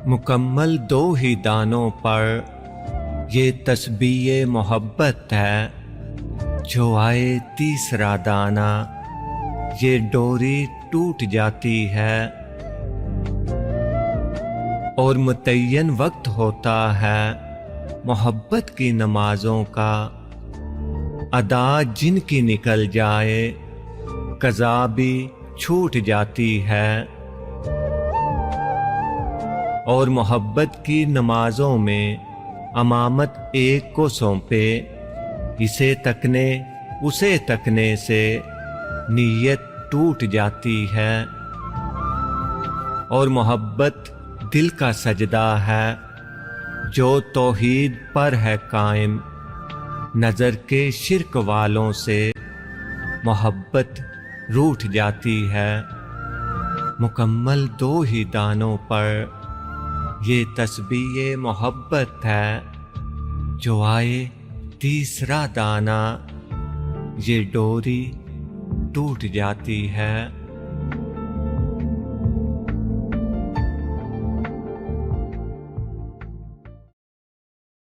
मुकम्मल दो ही दानों पर ये तस्बीह मोहब्बत है। जो आए तीसरा दाना ये डोरी टूट जाती है। और मुतय्यन वक्त होता है मोहब्बत की नमाजों का। अदा जिनकी निकल जाए कज़ा भी छूट जाती है। और मोहब्बत की नमाजों में अमामत एक को सौंपे। इसे तकने उसे तकने से नीयत टूट जाती है। और मोहब्बत दिल का सजदा है जो तौहीद पर है कायम। नज़र के शिर्क वालों से मोहब्बत रूठ जाती है। मुकम्मल दो ही दानों पर ये तस्बीह मोहब्बत है। जो आए तीसरा दाना ये डोरी टूट जाती है।